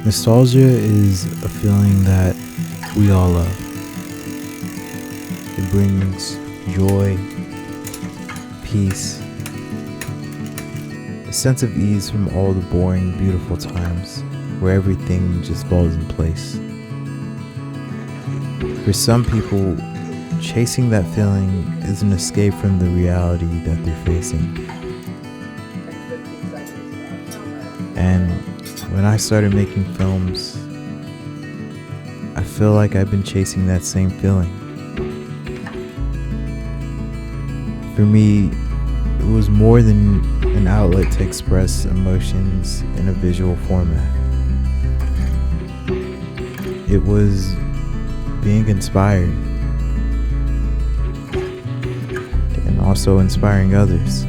Nostalgia is a feeling that we all love. It brings joy, peace, a sense of ease from all the boring, beautiful times where everything just falls in place. For some people, chasing that feeling is an escape from the reality that they're facing. And when I started making films, I feel like I've been chasing that same feeling. For me, it was more than an outlet to express emotions in a visual format. It was being inspired and also inspiring others.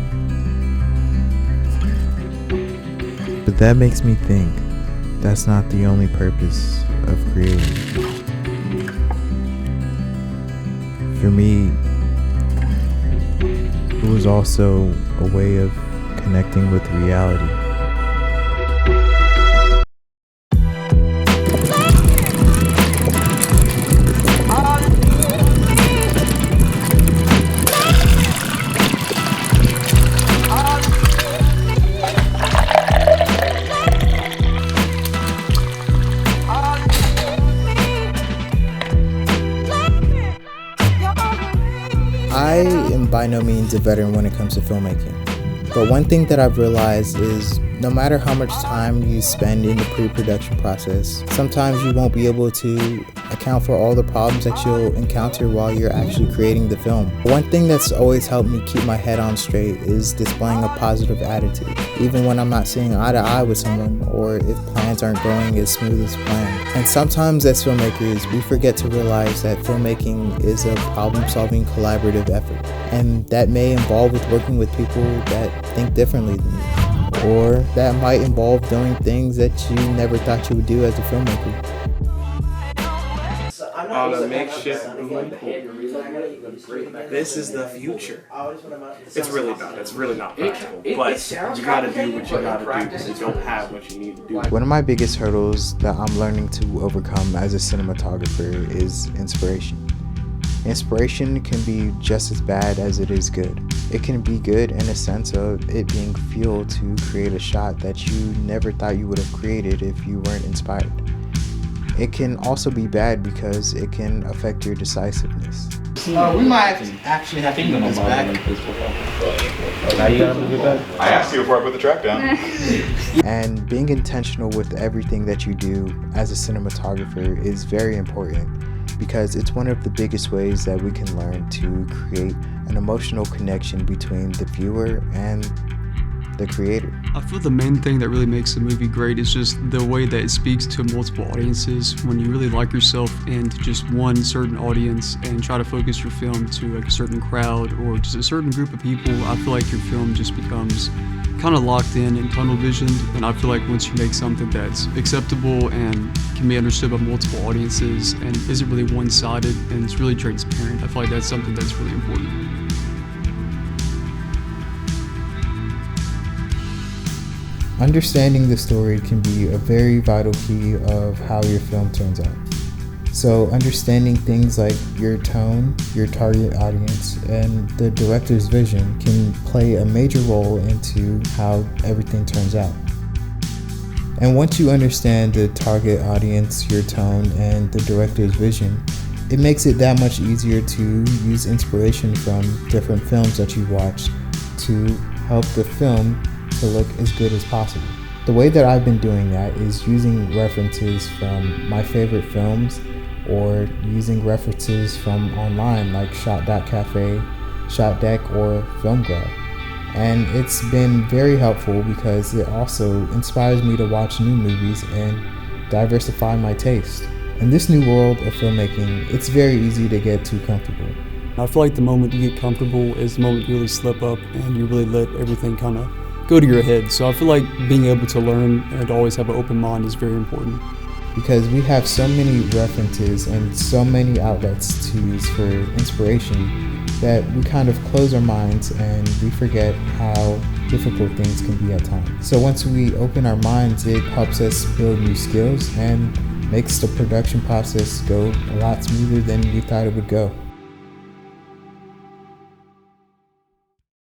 But that makes me think that's not the only purpose of creating. For me, it was also a way of connecting with reality. I am by no means a veteran when it comes to filmmaking, but one thing that I've realized is no matter how much time you spend in the pre-production process, sometimes you won't be able to account for all the problems that you'll encounter while you're actually creating the film. One thing that's always helped me keep my head on straight is displaying a positive attitude, even when I'm not seeing eye to eye with someone or if plans aren't going as smooth as planned. And sometimes as filmmakers, we forget to realize that filmmaking is a problem-solving collaborative effort, and that may involve with working with people that think differently than you, or that might involve doing things that you never thought you would do as a filmmaker. The makeshift vehicle. This is the future. It's really not. It's really not practical. But you gotta do what you gotta do because you don't have what you need to do. One of my biggest hurdles that I'm learning to overcome as a cinematographer is inspiration. Inspiration can be just as bad as it is good. It can be good in a sense of it being fuel to create a shot that you never thought you would have created if you weren't inspired. It can also be bad because it can affect your decisiveness. We might actually have to move this back. Now you gotta move it back. I asked you before I put the track down. And being intentional with everything that you do as a cinematographer is very important because it's one of the biggest ways that we can learn to create an emotional connection between the viewer and the creator. I feel the main thing that really makes a movie great is just the way that it speaks to multiple audiences. When you really like yourself into just one certain audience and try to focus your film to like a certain crowd or just a certain group of people, I feel like your film just becomes kind of locked in and tunnel visioned. And I feel like once you make something that's acceptable and can be understood by multiple audiences and isn't really one-sided and it's really transparent, I feel like that's something that's really important. Understanding the story can be a very vital key of how your film turns out. So understanding things like your tone, your target audience, and the director's vision can play a major role into how everything turns out. And once you understand the target audience, your tone, and the director's vision, it makes it that much easier to use inspiration from different films that you watch to help the film to look as good as possible. The way that I've been doing that is using references from my favorite films or using references from online like Shot.cafe, ShotDeck, or FilmGrab. And it's been very helpful because it also inspires me to watch new movies and diversify my taste. In this new world of filmmaking, it's very easy to get too comfortable. I feel like the moment you get comfortable is the moment you really slip up and you really let everything kind of go to your head. So I feel like being able to learn and always have an open mind is very important. Because we have so many references and so many outlets to use for inspiration, that we kind of close our minds and we forget how difficult things can be at times. So once we open our minds, it helps us build new skills and makes the production process go a lot smoother than we thought it would go.